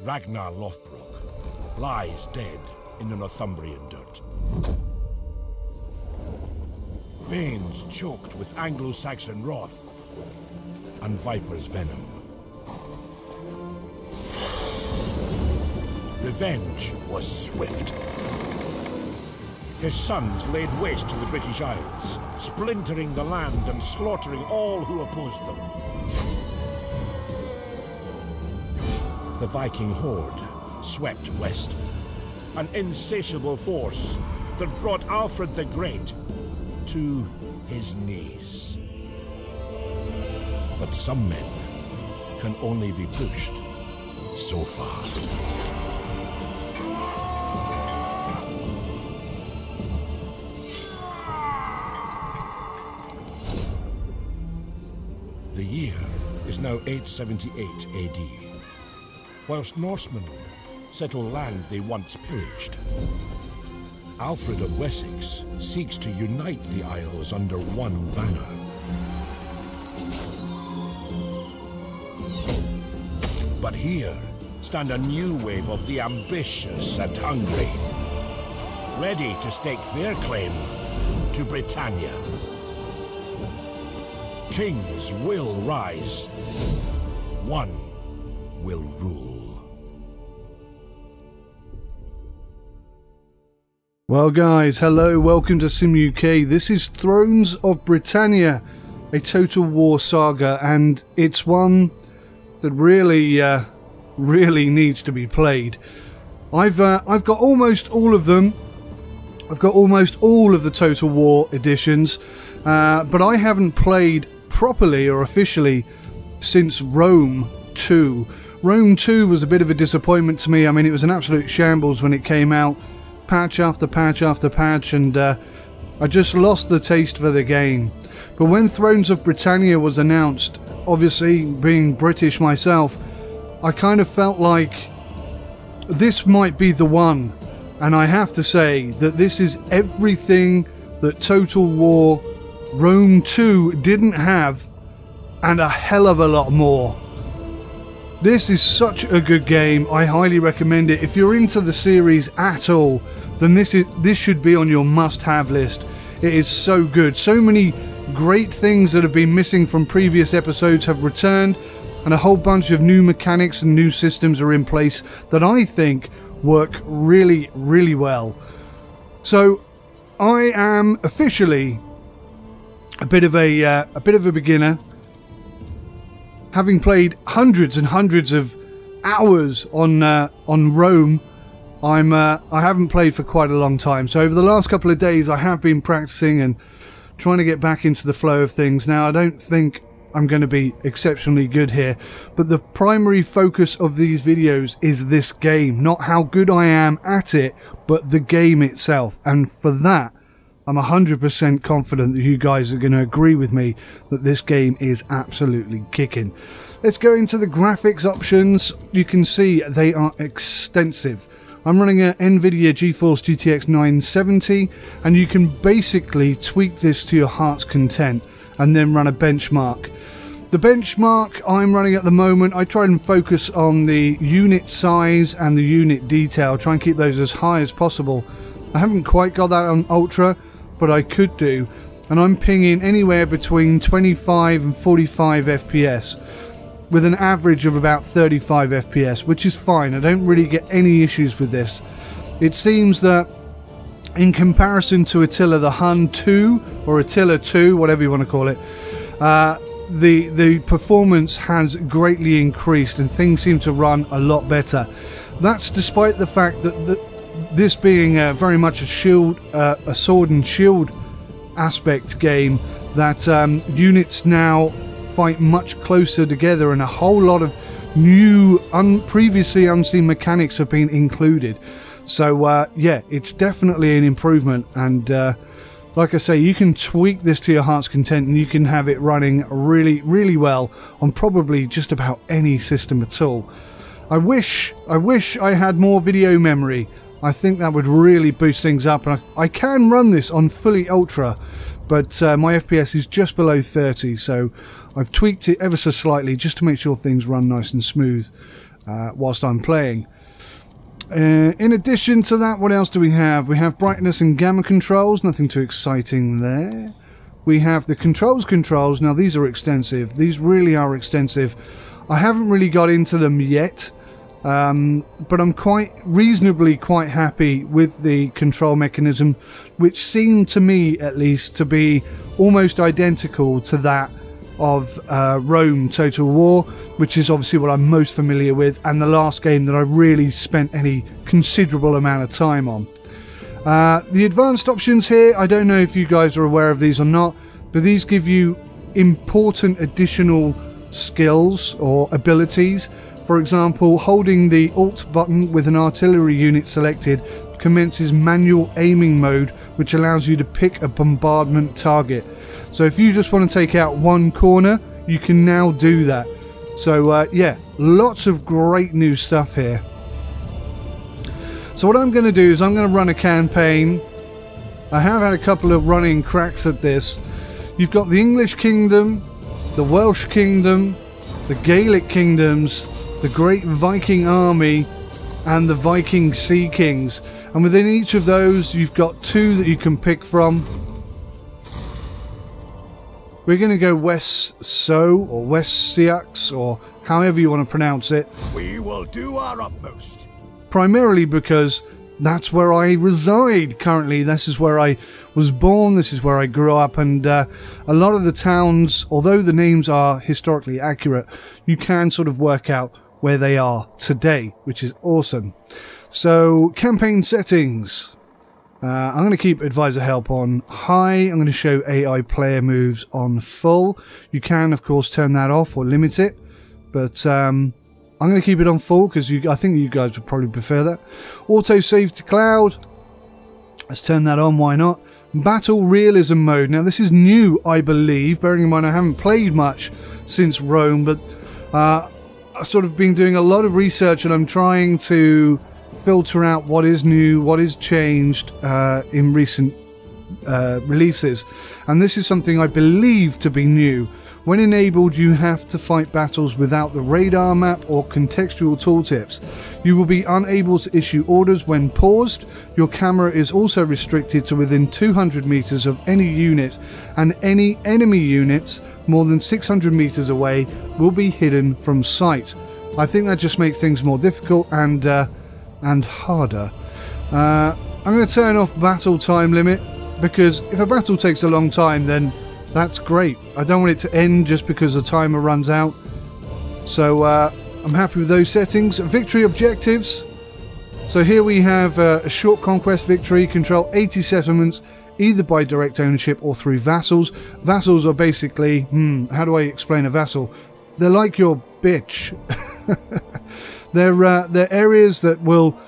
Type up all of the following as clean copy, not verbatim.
Ragnar Lothbrok lies dead in the Northumbrian dirt. Veins choked with Anglo-Saxon wrath and viper's venom. Revenge was swift. His sons laid waste to the British Isles, splintering the land and slaughtering all who opposed them. The Viking horde swept west, an insatiable force that brought Alfred the Great to his knees. But some men can only be pushed so far. The year is now 878 AD, whilst Norsemen settle land they once pillaged. Alfred of Wessex seeks to unite the Isles under one banner. But here stand a new wave of the ambitious and hungry, ready to stake their claim to Britannia. Kings will rise. One will rule. Well guys, hello, welcome to Sim UK. This is Thrones of Britannia, a Total War saga, and it's one that really needs to be played. I've got almost all of them. I've got almost all of the Total War editions, but I haven't played properly or officially since Rome 2. Rome 2 was a bit of a disappointment to me. I mean, it was an absolute shambles when it came out. Patch after patch after patch, and I just lost the taste for the game. But when Thrones of Britannia was announced, obviously being British myself, I kind of felt like this might be the one. And I have to say that this is everything that Total War Rome 2 didn't have, and a hell of a lot more. This is such a good game. I highly recommend it. If you're into the series at all, then this should be on your must-have list. It is so good. So many great things that have been missing from previous episodes have returned, and a whole bunch of new mechanics and new systems are in place that I think work really, really well. So I am officially a bit of a beginner. Having played hundreds and hundreds of hours on Rome, I haven't played for quite a long time. So over the last couple of days, I have been practicing and trying to get back into the flow of things. Now, I don't think I'm going to be exceptionally good here, but the primary focus of these videos is this game, not how good I am at it, but the game itself. And for that, I'm 100% confident that you guys are going to agree with me that this game is absolutely kicking. Let's go into the graphics options. You can see they are extensive. I'm running an NVIDIA GeForce GTX 970, and you can basically tweak this to your heart's content and then run a benchmark. The benchmark I'm running at the moment, I try and focus on the unit size and the unit detail, try and keep those as high as possible. I haven't quite got that on Ultra, but I could do, and I'm pinging anywhere between 25 and 45 FPS with an average of about 35 FPS, which is fine. I don't really get any issues with this. It seems that in comparison to Attila the Hun 2 or Attila 2, whatever you want to call it, the performance has greatly increased and things seem to run a lot better. That's despite the fact that this being very much a sword and shield aspect game, that units now fight much closer together and a whole lot of new previously unseen mechanics have been included. So yeah, it's definitely an improvement, and like I say, you can tweak this to your heart's content and you can have it running really, really well on probably just about any system at all. I wish I had more video memory. I think that would really boost things up, and I can run this on fully ultra, but my FPS is just below 30, so I've tweaked it ever so slightly just to make sure things run nice and smooth. whilst I'm playing. In addition to that, what else do we have? We have brightness and gamma controls, nothing too exciting there. We have the controls. Now these are extensive. These really are extensive. I haven't really got into them yet, but I'm reasonably quite happy with the control mechanism, which seemed to me at least to be almost identical to that of Rome Total War, which is obviously what I'm most familiar with, and the last game that I really spent any considerable amount of time on. The advanced options here, I don't know if you guys are aware of these or not, but these give you important additional skills or abilities. For example, holding the Alt button with an artillery unit selected commences manual aiming mode, which allows you to pick a bombardment target. So if you just want to take out one corner, you can now do that. So yeah, lots of great new stuff here. So what I'm going to do is I'm going to run a campaign. I have had a couple of running cracks at this. You've got the English Kingdom, the Welsh Kingdom, the Gaelic Kingdoms, the Great Viking Army, and the Viking Sea Kings. And within each of those, you've got two that you can pick from. We're going to go West So, or West Siax, or however you want to pronounce it. We will do our utmost. Primarily because that's where I reside currently. This is where I was born, this is where I grew up, and a lot of the towns, although the names are historically accurate, you can sort of work out where they are today, which is awesome. So, campaign settings. I'm going to keep advisor help on high. I'm going to show AI player moves on full. You can, of course, turn that off or limit it, but I'm going to keep it on full because I think you guys would probably prefer that. Auto save to cloud. Let's turn that on. Why not? Battle realism mode. Now this is new, I believe. Bearing in mind I haven't played much since Rome, but I've sort of been doing a lot of research and I'm trying to filter out what is new, what is changed in recent releases, and this is something I believe to be new. When enabled, you have to fight battles without the radar map or contextual tooltips. You will be unable to issue orders when paused. Your camera is also restricted to within 200 meters of any unit, and any enemy units more than 600 meters away will be hidden from sight. I think that just makes things more difficult and harder. I'm going to turn off battle time limit, because if a battle takes a long time, then that's great. I don't want it to end just because the timer runs out. So I'm happy with those settings. Victory objectives. So here we have a short conquest victory. Control 80 settlements, either by direct ownership or through vassals. Vassals are basically, how do I explain a vassal? They're like your bitch. They're areas that will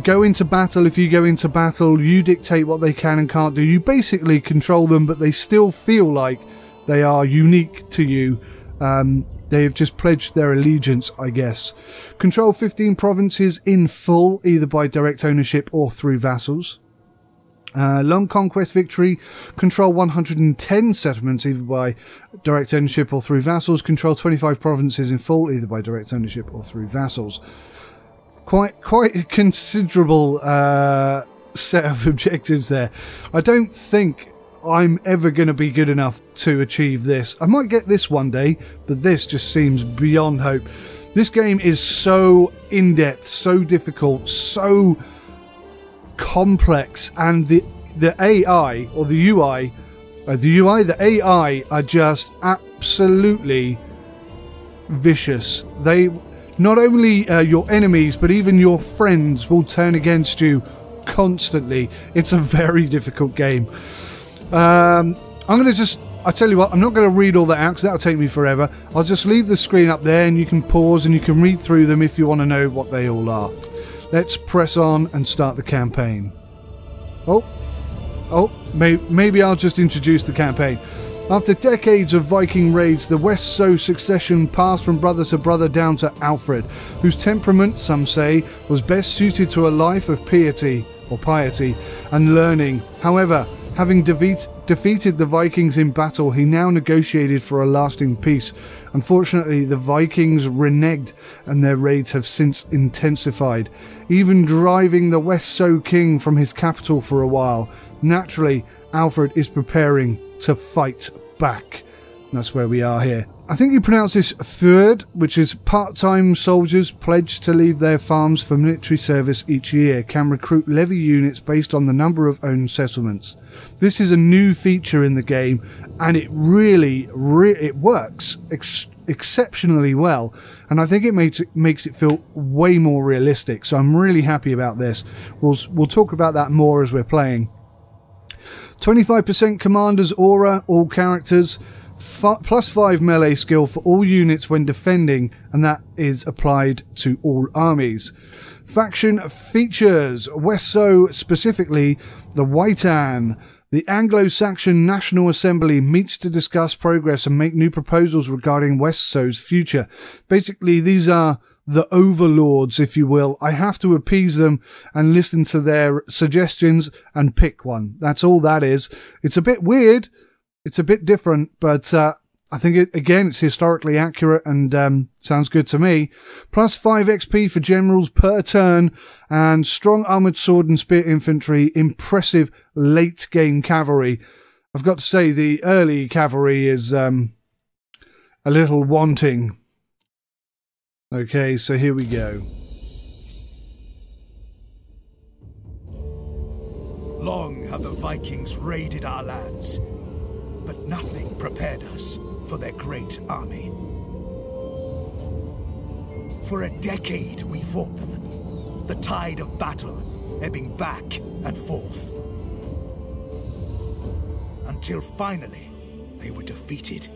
go into battle. If you go into battle, you dictate what they can and can't do. You basically control them, but they still feel like they are unique to you. They've just pledged their allegiance, I guess. Control 15 provinces in full, either by direct ownership or through vassals. Long conquest victory. Control 110 settlements, either by direct ownership or through vassals. Control 25 provinces in full, either by direct ownership or through vassals. Quite a considerable set of objectives there. I don't think I'm ever going to be good enough to achieve this. I might get this one day, but this just seems beyond hope. This game is so in-depth, so difficult, so complex, and the AI or the UI, the AI are just absolutely vicious. They not only your enemies, but even your friends will turn against you constantly. It's a very difficult game. I tell you what, I'm not going to read all that out because that'll take me forever. I'll just leave the screen up there and you can pause and you can read through them if you want to know what they all are. Let's press on and start the campaign. Maybe I'll just introduce the campaign. After decades of Viking raids, the West So succession passed from brother to brother down to Alfred, whose temperament, some say, was best suited to a life of piety and learning. However, having defeated defeated the Vikings in battle, he now negotiated for a lasting peace. Unfortunately, the Vikings reneged and their raids have since intensified, even driving the Westso king from his capital for a while. Naturally, Alfred is preparing to fight back. That's where we are here. I think you pronounce this Fjord, which is part-time soldiers pledged to leave their farms for military service each year, can recruit levy units based on the number of owned settlements. This is a new feature in the game, and it really it works exceptionally well, and I think it makes it feel way more realistic, so I'm really happy about this. We'll talk about that more as we're playing. 25% commander's aura, all characters, plus 5 melee skill for all units when defending, and that is applied to all armies. Faction features, Westso specifically, the Witan. The Anglo-Saxon National Assembly meets to discuss progress and make new proposals regarding Westso's future. Basically, these are the overlords, if you will. I have to appease them and listen to their suggestions and pick one. That's all that is. It's a bit weird. It's a bit different, but I think, it's historically accurate and sounds good to me. Plus 5 XP for generals per turn, and strong armoured sword and spear infantry, impressive late-game cavalry. I've got to say, the early cavalry is a little wanting. Okay, so here we go. Long have the Vikings raided our lands, but nothing prepared us for their great army. For a decade we fought them, the tide of battle ebbing back and forth. Until finally they were defeated,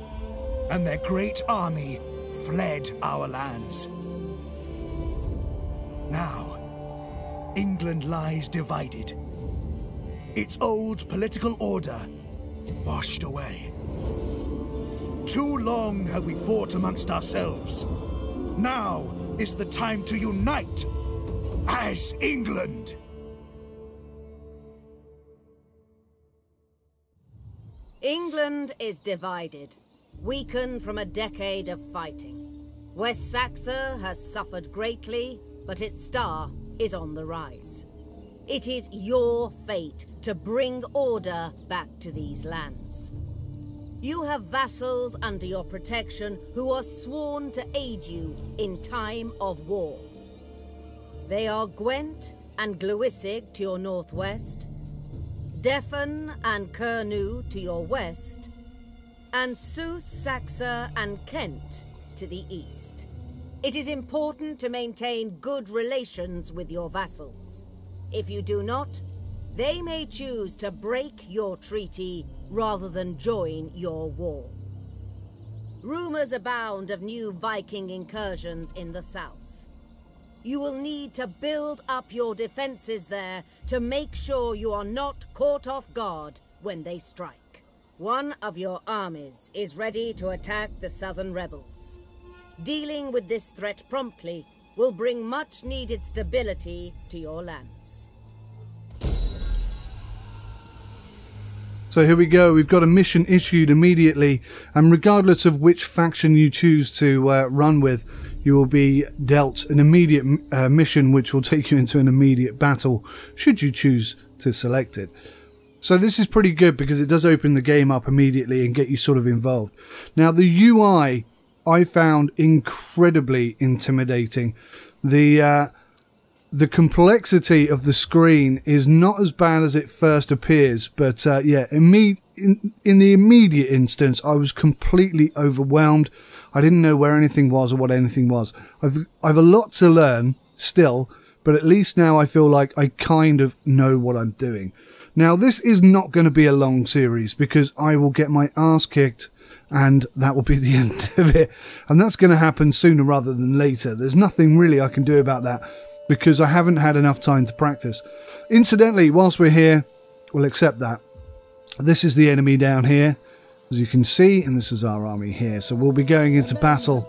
and their great army fled our lands. Now, England lies divided, its old political order washed away. Too long have we fought amongst ourselves. Now is the time to unite as England. England is divided, weakened from a decade of fighting. West Saxa has suffered greatly, but its star is on the rise. It is your fate to bring order back to these lands. You have vassals under your protection who are sworn to aid you in time of war. They are Gwent and Glewisig to your northwest, Defan and Kernu to your west, and South Saxa and Kent to the east. It is important to maintain good relations with your vassals. If you do not, they may choose to break your treaty rather than join your war. Rumors abound of new Viking incursions in the south. You will need to build up your defenses there to make sure you are not caught off guard when they strike. One of your armies is ready to attack the southern rebels. Dealing with this threat promptly will bring much needed stability to your lands. So here we go, we've got a mission issued immediately, and regardless of which faction you choose to run with, you will be dealt an immediate mission which will take you into an immediate battle, should you choose to select it. So this is pretty good because it does open the game up immediately and get you sort of involved. Now the UI I found incredibly intimidating. The complexity of the screen is not as bad as it first appears, but yeah, in the immediate instance, I was completely overwhelmed. I didn't know where anything was or what anything was. I've a lot to learn still, but at least now I feel like I kind of know what I'm doing. Now, this is not going to be a long series because I will get my ass kicked and that will be the end of it. And that's going to happen sooner rather than later. There's nothing really I can do about that, because I haven't had enough time to practice. Incidentally, whilst we're here, we'll accept that. This is the enemy down here, as you can see, and this is our army here. So we'll be going into battle.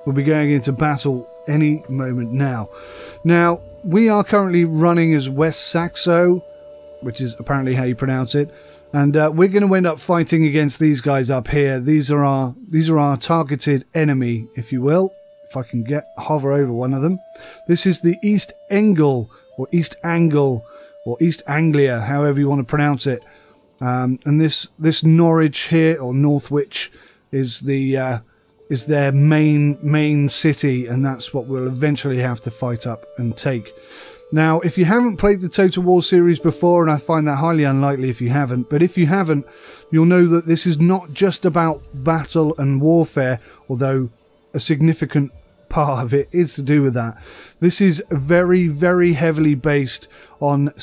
We'll be going into battle any moment now. Now, we are currently running as West Saxo, which is apparently how you pronounce it. And we're going to end up fighting against these guys up here. These are our targeted enemy, if you will. If I can hover over one of them. This is the East Angle, or East Angle, or East Anglia, however you want to pronounce it. And this Norwich here, or Northwich, is their main city, and that's what we'll eventually have to fight up and take. Now, if you haven't played the Total War series before, and I find that highly unlikely if you haven't, but if you haven't, you'll know that this is not just about battle and warfare, although a significant part of it is to do with that. This is very, very heavily based on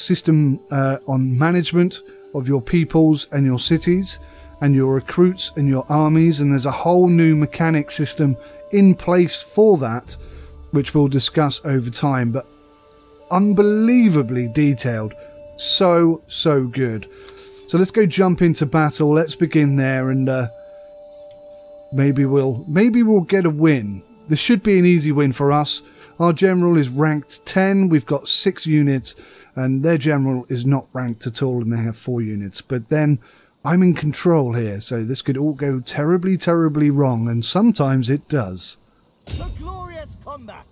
on management of your peoples and your cities and your recruits and your armies, and there's a whole new mechanic system in place for that, which we'll discuss over time, but unbelievably detailed. So good. So let's go jump into battle. Let's begin there, and maybe we'll get a win. This should be an easy win for us. Our general is ranked 10. We've got 6 units, and their general is not ranked at all, and they have 4 units. But then I'm in control here, so this could all go terribly, terribly wrong, and sometimes it does. To glorious combat!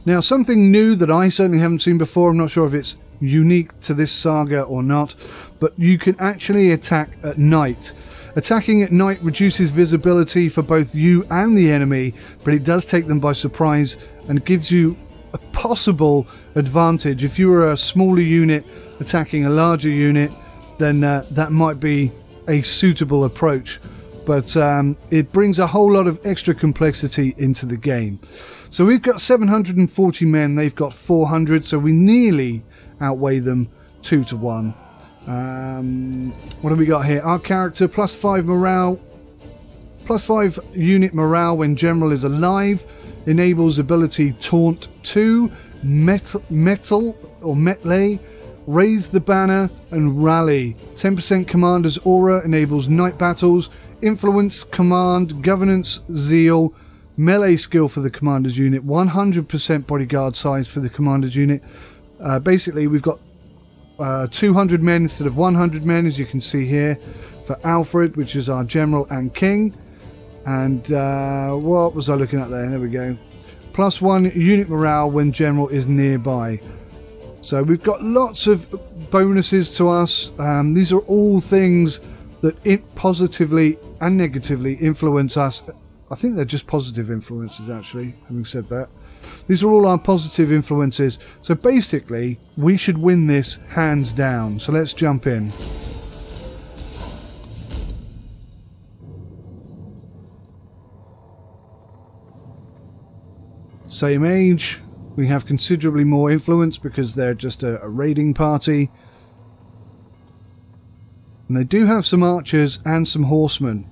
Now, something new that I certainly haven't seen before, I'm not sure if it's unique to this saga or not, but you can actually attack at night. Attacking at night reduces visibility for both you and the enemy, but it does take them by surprise and gives you a possible advantage. If you were a smaller unit attacking a larger unit, then that might be a suitable approach, but it brings a whole lot of extra complexity into the game. So we've got 740 men, they've got 400, so we nearly outweigh them 2 to 1. What have we got here? Our character, +5 morale, +5 unit morale when general is alive, enables ability Taunt 2, Metal or Metley, Raise the Banner, and Rally. 10% commander's aura enables night battles, influence, command, governance, zeal, melee skill for the commander's unit, 100% bodyguard size for the commander's unit. Basically, we've got 200 men instead of 100 men, as you can see here, for Alfred, which is our general and king. And what was I looking at there? There we go. +1 unit morale when general is nearby. So we've got lots of bonuses to us. These are all things that positively and negatively influence us. I think they're just positive influences, actually, having said that. These are all our positive influences. So basically, we should win this hands down. So let's jump in. Same age. We have considerably more influence because they're just a raiding party. And they do have some archers and some horsemen.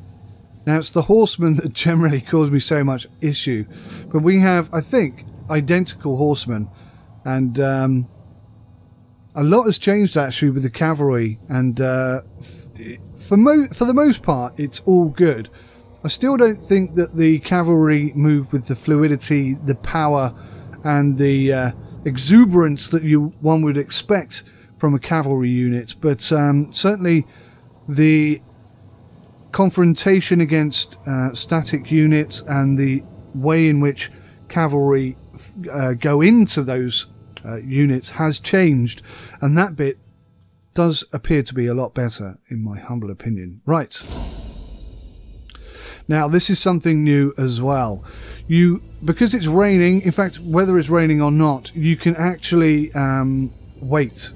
Now, it's the horsemen that generally cause me so much issue. But we have, I think, identical horsemen. And a lot has changed, actually, with the cavalry. And for the most part, it's all good. I still don't think that the cavalry move with the fluidity, the power, and the exuberance that one would expect from a cavalry unit. But certainly the confrontation against static units and the way in which cavalry go into those units has changed, and that bit does appear to be a lot better, in my humble opinion. Right. Now, this is something new as well. Because it's raining, in fact, whether it's raining or not, you can actually wait.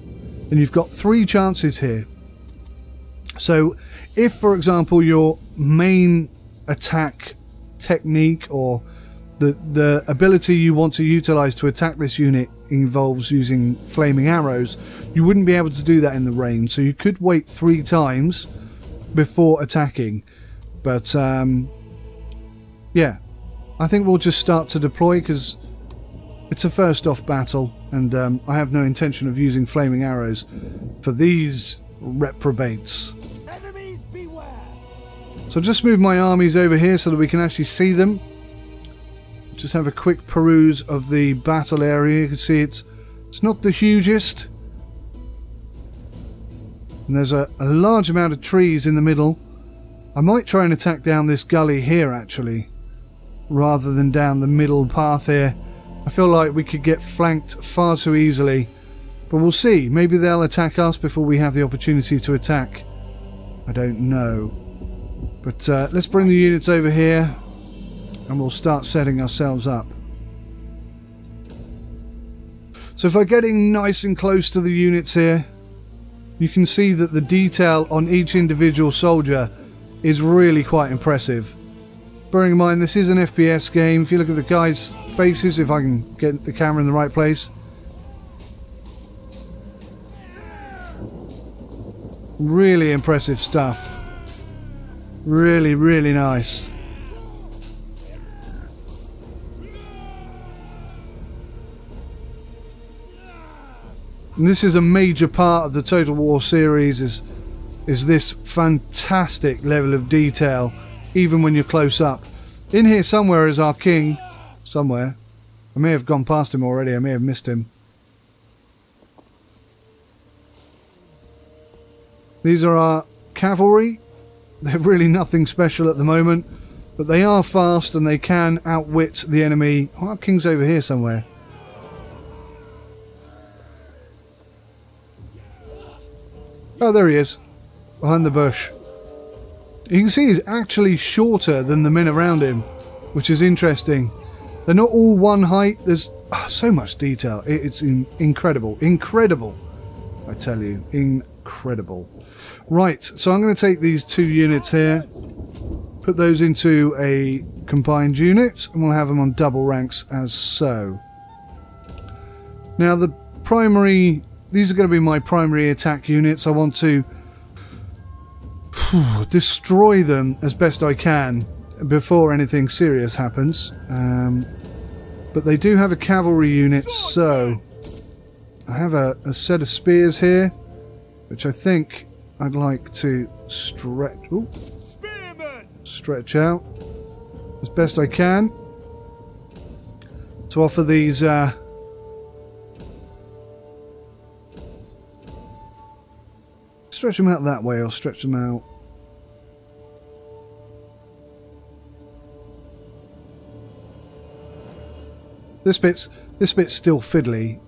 And you've got 3 chances here. So, if, for example, your main attack technique or the ability you want to utilize to attack this unit involves using flaming arrows, you wouldn't be able to do that in the rain. So you could wait 3 times before attacking. But, yeah, I think we'll just start to deploy because it's a first off battle, and I have no intention of using flaming arrows for these reprobates. Enemies beware! So just move my armies over here so that we can actually see them. Just have a quick peruse of the battle area. You can see it's not the hugest, And there's a large amount of trees in the middle. I might try and attack down this gully here, actually, rather than down the middle path here. I feel like we could get flanked far too easily. But we'll see. Maybe they'll attack us before we have the opportunity to attack. I don't know. But let's bring the units over here and we'll start setting ourselves up. So if I'm getting nice and close to the units here, you can see that the detail on each individual soldier is really quite impressive. Bearing in mind this is an FPS game, if you look at the guys' faces, if I can get the camera in the right place. Really impressive stuff. Really, really nice. And this is a major part of the Total War series, is this fantastic level of detail, even when you're close up. In here somewhere is our king. Somewhere. I may have gone past him already, I may have missed him. These are our cavalry. They're really nothing special at the moment, but they are fast and they can outwit the enemy. Oh, our king's over here somewhere. Oh, there he is, behind the bush. You can see he's actually shorter than the men around him, which is interesting. They're not all one height. There's so much detail. It's incredible. Incredible, I tell you. Incredible. Right, so I'm going to take these two units here, put those into a combined unit, and we'll have them on double ranks as so. Now the primary... These are going to be my primary attack units. I want to destroy them as best I can before anything serious happens. But they do have a cavalry unit, so I have a set of spears here, which I think I'd like to stretch out as best I can to offer these stretch them out that way, or stretch them out. This bit's still fiddly,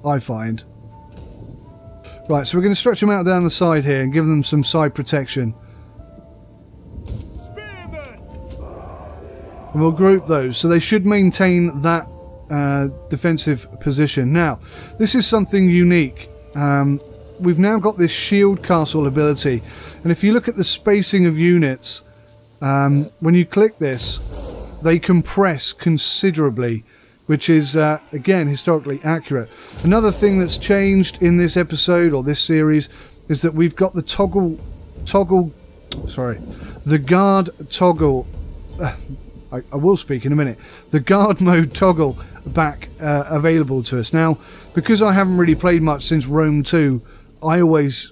I find. Right, so we're going to stretch them out down the side here and give them some side protection. And we'll group those, so they should maintain that defensive position. Now, this is something unique. We've now got this shield castle ability, and if you look at the spacing of units, when you click this, they compress considerably, which is again historically accurate. Another thing that's changed in this episode or this series is that we've got the the guard toggle. I will speak in a minute. The guard mode toggle back available to us now, because I haven't really played much since Rome 2. I always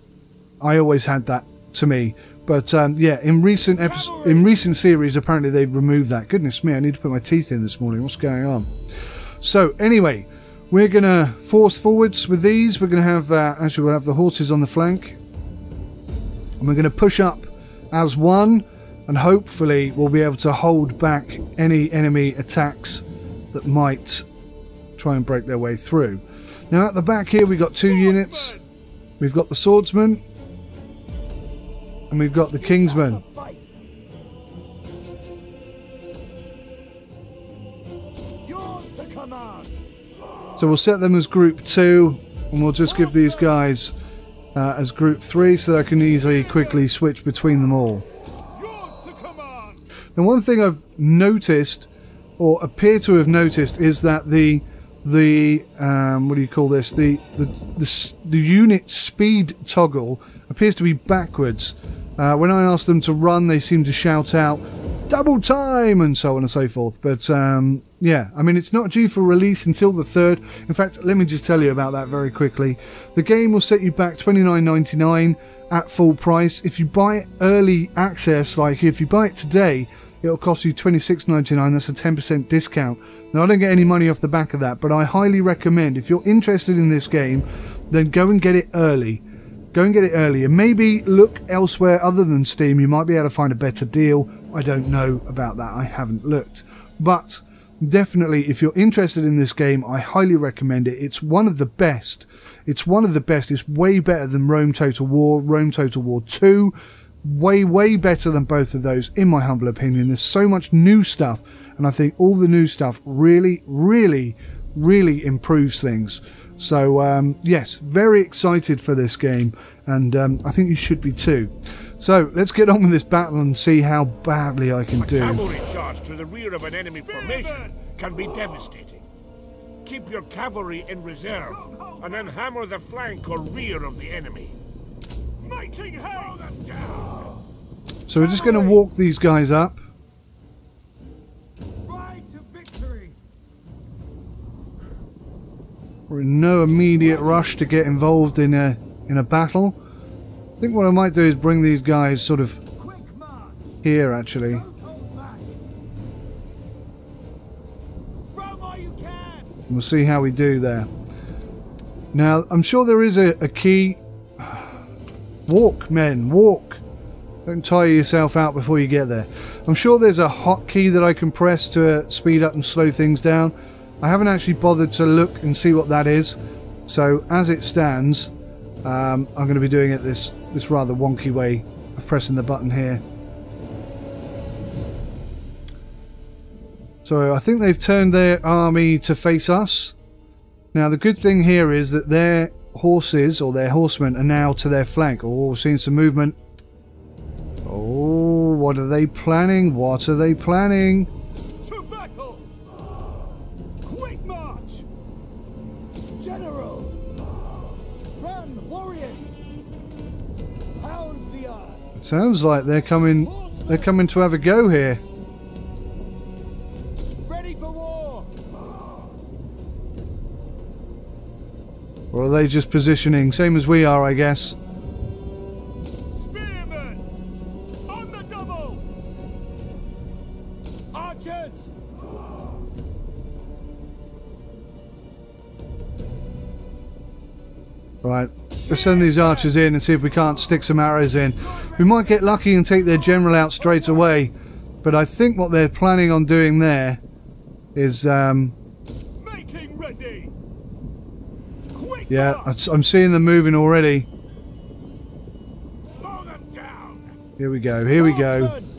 had that to me, but yeah, in recent series apparently they've removed that. Goodness me, I need to put my teeth in this morning. What's going on? So anyway, we're gonna force forwards with these. We're gonna have actually we'll have the horses on the flank, and we're gonna push up as one, and hopefully we'll be able to hold back any enemy attacks that might try and break their way through. Now at the back here we've got two units. We've got the swordsman and we've got the kingsman. So we'll set them as group 2, and we'll just give these guys as group 3 so that I can easily quickly switch between them all. Now one thing I've noticed, or appear to have noticed, is that the what do you call this? The unit speed toggle appears to be backwards. When I ask them to run, they seem to shout out double time and so on and so forth. But yeah, I mean, it's not due for release until the 3rd. In fact, let me just tell you about that very quickly. The game will set you back $29.99 at full price. If you buy it early access, like if you buy it today, it'll cost you $26.99. That's a 10% discount. Now, I don't get any money off the back of that, but I highly recommend, if you're interested in this game, then go and get it early. Go and get it earlier. Maybe look elsewhere other than Steam. You might be able to find a better deal. I don't know about that. I haven't looked. But definitely, if you're interested in this game, I highly recommend it. It's one of the best. It's one of the best. It's way better than Rome Total War, Rome Total War 2. Way better than both of those, in my humble opinion. There's so much new stuff, and I think all the new stuff really improves things. So yes, very excited for this game, and I think you should be too. So let's get on with this battle and see how badly I can do. A cavalry charge to the rear of an enemy formation can be devastating. Keep your cavalry in reserve, and then hammer the flank or rear of the enemy. Making haste! So we're just going to walk these guys up. Ride to victory. We're in no immediate rush to get involved in a battle. I think what I might do is bring these guys sort of here, actually. And we'll see how we do there. Now, I'm sure there is a key. Walk, men, walk. Don't tire yourself out before you get there. I'm sure there's a hotkey that I can press to speed up and slow things down. I haven't actually bothered to look and see what that is. So as it stands, I'm going to be doing it this rather wonky way of pressing the button here. So I think they've turned their army to face us. Now the good thing here is that their horses, or their horsemen, are now to their flank. Oh, we're seeing some movement. Oh, what are they planning? What are they planning? To battle! Quick march! General! Run, warriors! Pound the earth! Sounds like they're coming to have a go here. Ready for war! Or are they just positioning? Same as we are, I guess. Spearmen! On the double! Archers! Right, let's send these archers in and see if we can't stick some arrows in. We might get lucky and take their general out straight away, but I think what they're planning on doing there is Making ready! Quick yeah, march! I'm seeing them moving already. Mow them down! Here we go, here we go. Horsemen!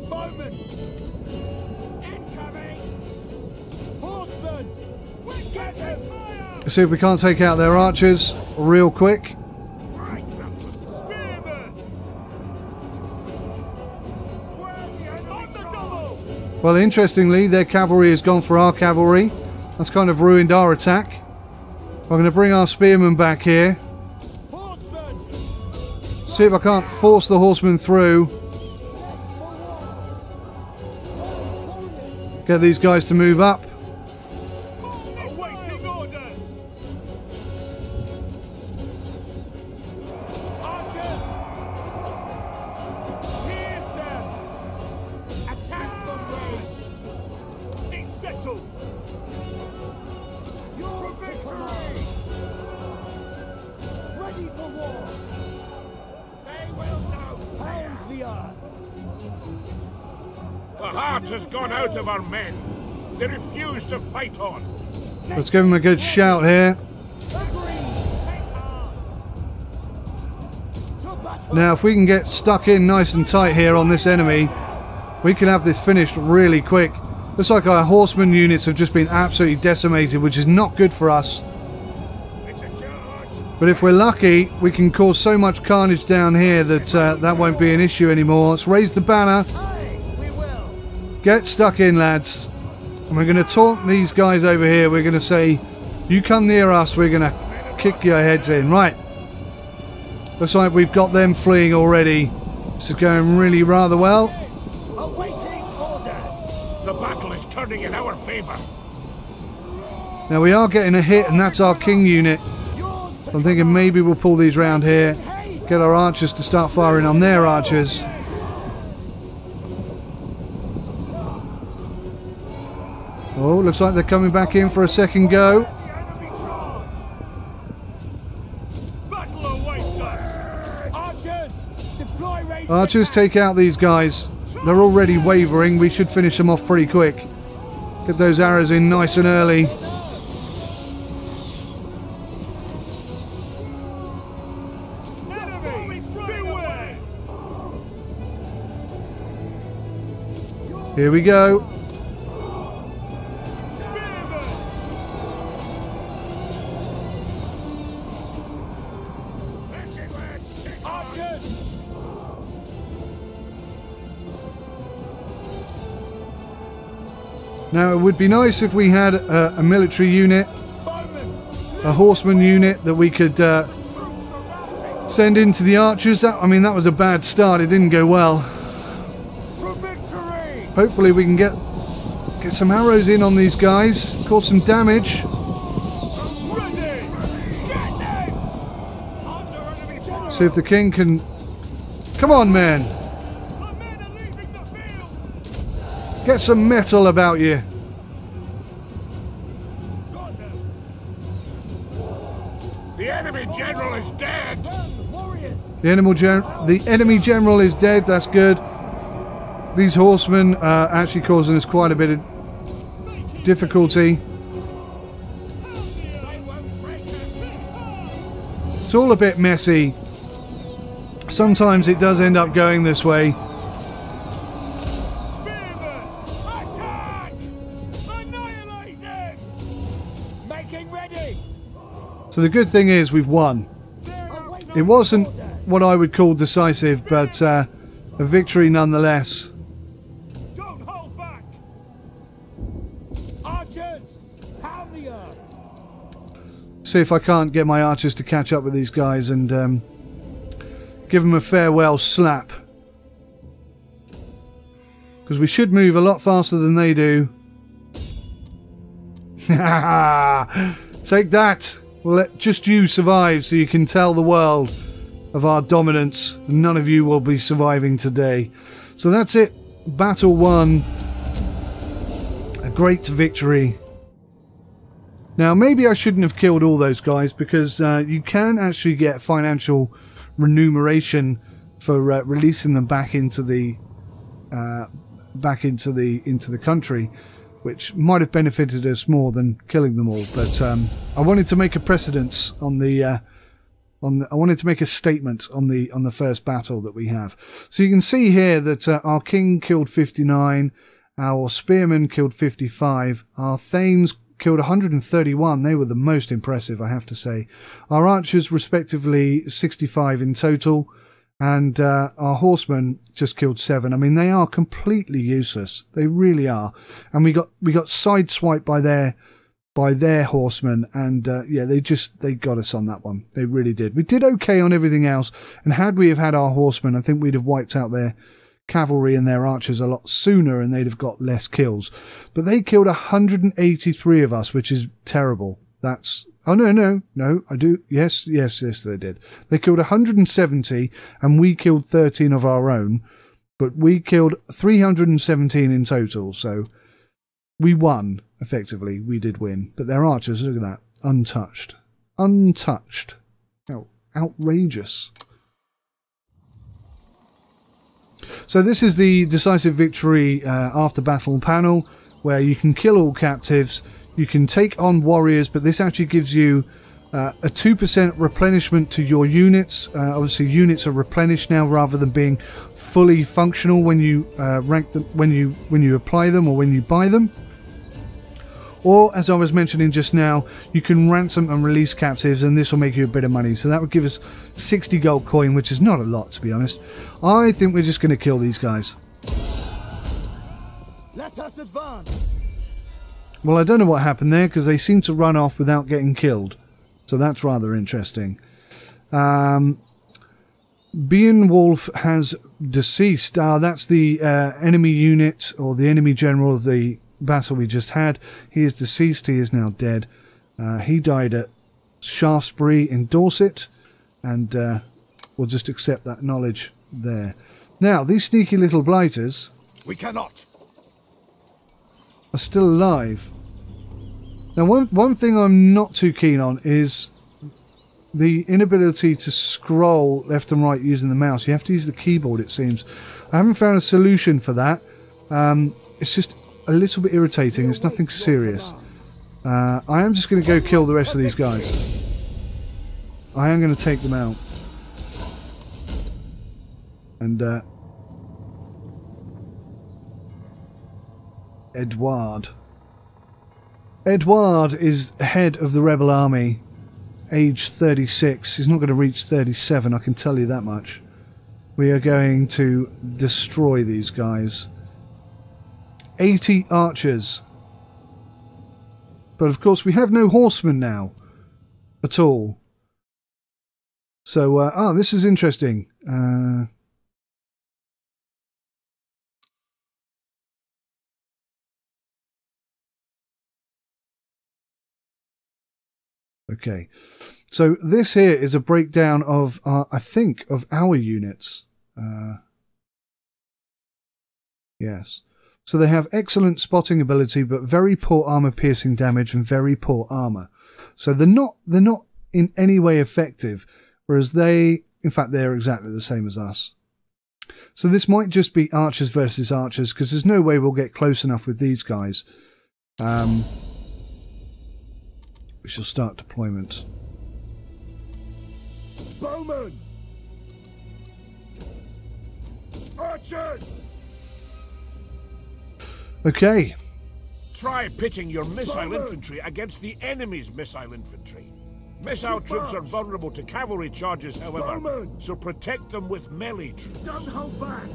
Bowmen! Incoming! Horsemen! Get them! Let's see if we can't take out their archers real quick. Spearmen! On the double! Well, interestingly, their cavalry has gone for our cavalry. That's kind of ruined our attack. I'm going to bring our spearmen back here. Horsemen! See if I can't force the horsemen through. Get these guys to move up. Awaiting orders! Archers! Pierce them! Attack from range! It's settled! Your victory! Ready for war! They will know! Pound the earth! The heart has gone out of our men. They refuse to fight on. Let's give them a good shout here. Now, if we can get stuck in nice and tight here on this enemy, we can have this finished really quick. Looks like our horseman units have just been absolutely decimated, which is not good for us. It's a charge. But if we're lucky, we can cause so much carnage down here that that won't be an issue anymore. Let's raise the banner. We will! Get stuck in, lads. And we're going to taunt these guys over here. We're going to say, you come near us, we're going to kick your heads in. Right. Looks like we've got them fleeing already. This is going really rather well. Awaiting orders! The battle is turning in our favor. Now we are getting a hit, and that's our king unit. Yours to I'm thinking maybe we'll pull these round here. Get our archers to start firing on their archers. Oh, looks like they're coming back in for a second go. Archers, take out these guys. They're already wavering. We should finish them off pretty quick. Get those arrows in nice and early. Here we go. Now, it would be nice if we had a military unit, a horseman unit that we could send into the archers. I mean, that was a bad start. It didn't go well. Hopefully we can get some arrows in on these guys, cause some damage. See if the king can... Come on, men! Get some metal about you. The enemy general is dead. The enemy general is dead. That's good. These horsemen are actually causing us quite a bit of difficulty. It's all a bit messy. Sometimes it does end up going this way. So the good thing is we've won. It wasn't what I would call decisive, but a victory nonetheless. Don't hold back. Archers, pound the earth. See if I can't get my archers to catch up with these guys and give them a farewell slap. Because we should move a lot faster than they do. Take that! We'll let just you survive so you can tell the world of our dominance. None of you will be surviving today. So that's it. Battle won. A great victory. Now maybe I shouldn't have killed all those guys because you can actually get financial remuneration for releasing them back into the country, which might have benefited us more than killing them all. But I wanted to make a precedence on the I wanted to make a statement on the first battle that we have. So you can see here that our king killed 59, our spearmen killed 55, our thanes killed 131. They were the most impressive, I have to say. Our archers respectively 65 in total. And our horsemen just killed 7. I mean, they are completely useless. They really are. And we got sideswiped by their horsemen. And yeah, they got us on that one. They really did. We did okay on everything else. And had we have had our horsemen, I think we'd have wiped out their cavalry and their archers a lot sooner, and they'd have got less kills. But they killed 183 of us, which is terrible. That's... Oh, no, I do. Yes, they did. They killed 170, and we killed 13 of our own, but we killed 317 in total, so we won, effectively. We did win. But their archers, look at that, untouched. Untouched. Oh, outrageous. So this is the decisive victory after battle panel, where you can kill all captives. You can take on warriors, but this actually gives you a 2% replenishment to your units. Obviously, units are replenished now rather than being fully functional when you rank them, when you apply them or when you buy them. Or, as I was mentioning just now, you can ransom and release captives, and this will make you a bit of money. So that would give us 60 gold coin, which is not a lot, to be honest. I think we're just going to kill these guys. Let us advance. Well, I don't know what happened there, because they seem to run off without getting killed. So that's rather interesting. Beowulf has deceased. That's the enemy unit, or the enemy general of the battle we just had. He is deceased. He is now dead. He died at Shaftesbury in Dorset. And we'll just accept that knowledge there. Now, these sneaky little blighters... We cannot. ...are still alive. Now, one thing I'm not too keen on is the inability to scroll left and right using the mouse. You have to use the keyboard, it seems. I haven't found a solution for that. It's just a little bit irritating. It's nothing serious. I am just going to go kill the rest of these guys. I am going to take them out. And Edward. Edward is head of the rebel army, age 36. He's not going to reach 37, I can tell you that much. We are going to destroy these guys. 80 archers. But of course we have no horsemen now. At all. So, this is interesting. Okay, so this here is a breakdown of, I think, of our units. Yes. So they have excellent spotting ability, but very poor armor-piercing damage and very poor armor. So they're not in any way effective, whereas they, in fact, they're exactly the same as us. So this might just be archers versus archers, because there's no way we'll get close enough with these guys. We shall start deployment. Bowmen! Archers! Okay. Try pitting your missile infantry against the enemy's missile infantry. Missile troops are vulnerable to cavalry charges, however, so protect them with melee troops. Don't hold back!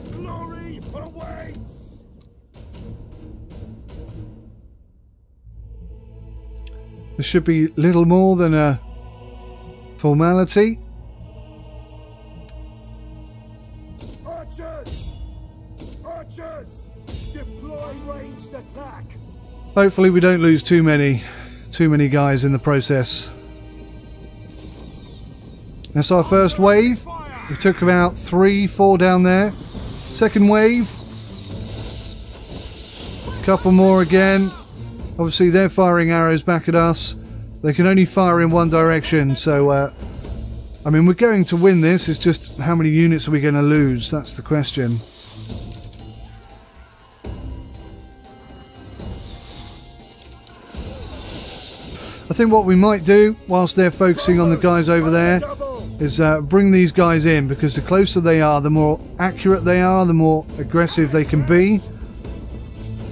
Glory awaits! This should be little more than a formality. Archers! Archers! Deploy ranged attack! Hopefully we don't lose too many guys in the process. That's our first wave. We took about 3-4 down there. Second wave. Couple more again. Obviously they're firing arrows back at us. They can only fire in one direction, so I mean, we're going to win this. It's just how many units are we going to lose? That's the question. I think what we might do, whilst they're focusing on the guys over there, is bring these guys in, because the closer they are, the more accurate they are, the more aggressive they can be.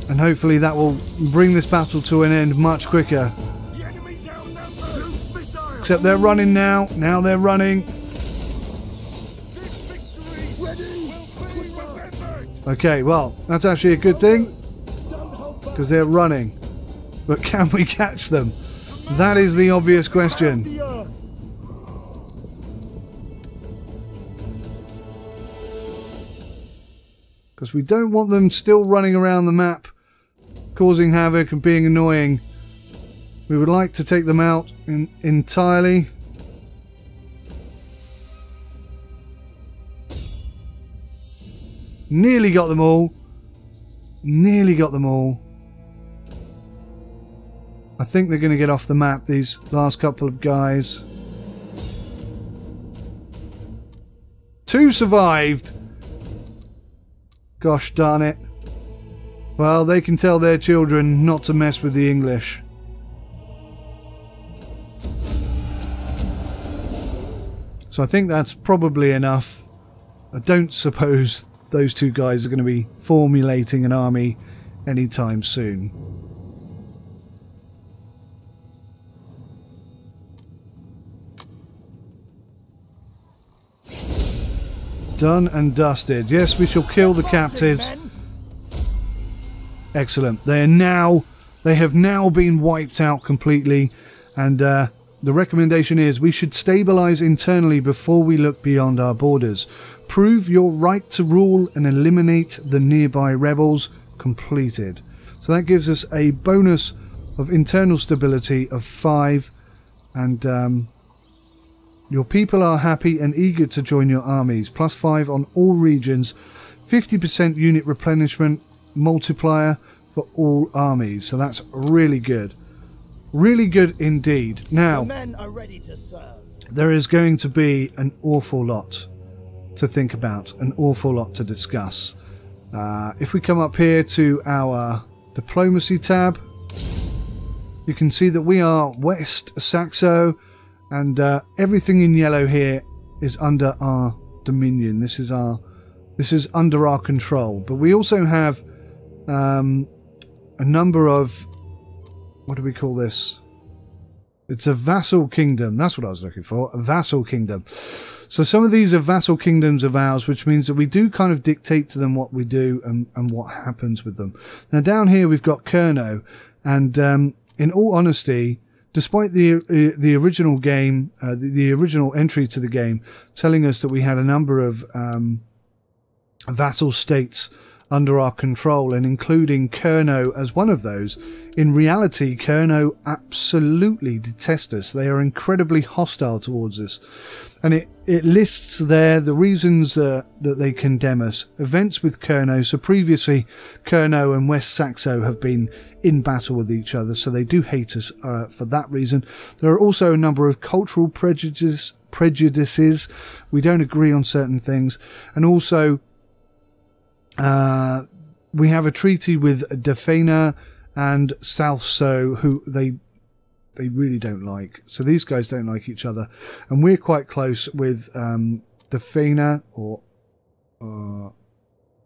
And hopefully that will bring this battle to an end much quicker. Except they're running now. Now they're running. Okay, well, that's actually a good thing, because they're running. But can we catch them? That is the obvious question. Because we don't want them still running around the map, causing havoc and being annoying. We would like to take them out entirely. Nearly got them all. Nearly got them all. I think they're going to get off the map, these last couple of guys. 2 survived. Gosh darn it. Well, they can tell their children not to mess with the English. So I think that's probably enough. I don't suppose those 2 guys are going to be formulating an army anytime soon. Done and dusted. Yes, we shall kill the captives. Excellent. They have now been wiped out completely, and the recommendation is we should stabilize internally before we look beyond our borders. Prove your right to rule and eliminate the nearby rebels. Completed. So that gives us a bonus of internal stability of 5, and your people are happy and eager to join your armies. +5 on all regions. 50% unit replenishment multiplier for all armies. So that's really good. Really good indeed. Now, The men are ready to serve. there is going to be an awful lot to think about, an awful lot to discuss. If we come up here to our diplomacy tab, you can see that we are West Saxo, and everything in yellow here is under our dominion. This is under our control. But we also have a number of, what do we call this? It's a vassal kingdom. That's what I was looking for. A vassal kingdom. So some of these are vassal kingdoms of ours, which means that we do kind of dictate to them what we do and what happens with them. Now down here we've got Kerno, and in all honesty, despite the original game, the original entry to the game, telling us that we had a number of vassal states under our control, and including Kerno as one of those, in reality, Kerno absolutely detest us. They are incredibly hostile towards us. And it lists there the reasons that they condemn us. Events with Kerno. So previously, Kerno and West Saxo have been in battle with each other, so they do hate us for that reason. There are also a number of cultural prejudices. We don't agree on certain things. And also, we have a treaty with Defena and Southso, who they really don't like. So these guys don't like each other, and we're quite close with Defena, or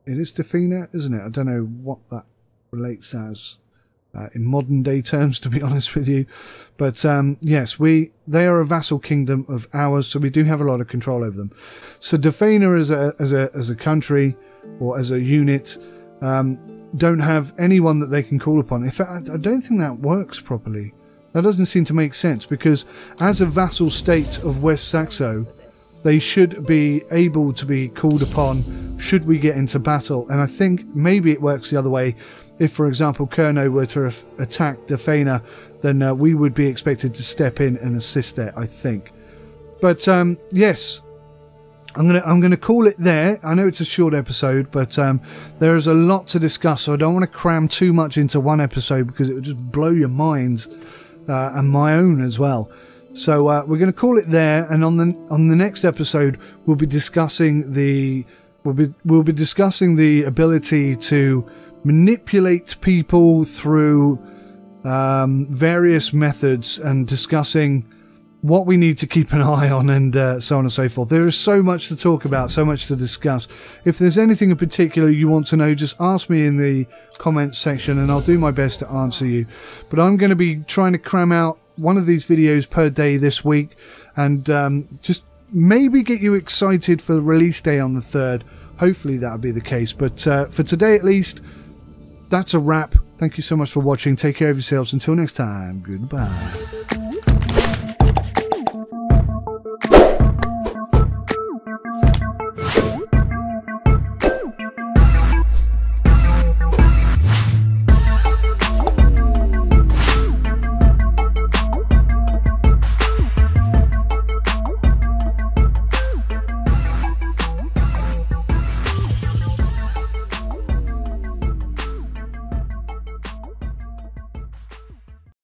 it is Defena, isn't it? I don't know what that relates as in modern day terms, to be honest with you. But yes, they are a vassal kingdom of ours, so we do have a lot of control over them. So Defena as a country, or as a unit, don't have anyone that they can call upon. In fact, I don't think that works properly. That doesn't seem to make sense, because as a vassal state of West Saxo, they should be able to be called upon should we get into battle. And I think maybe it works the other way. If, for example, Kerno were to attack Defena, then we would be expected to step in and assist there, I think. But yes, I'm gonna call it there. I know it's a short episode, but there is a lot to discuss, so I don't want to cram too much into one episode, because it would just blow your minds, and my own as well. So we're going to call it there, and on the next episode we'll be discussing the ability to manipulate people through various methods, and discussing what we need to keep an eye on, and so on and so forth. There is so much to talk about, so much to discuss. If there's anything in particular you want to know, just ask me in the comments section, and I'll do my best to answer you. But I'm going to be trying to cram out one of these videos per day this week, and just maybe get you excited for the release day on the 3rd. Hopefully that'll be the case. But for today at least, that's a wrap. Thank you so much for watching. Take care of yourselves. Until next time, goodbye.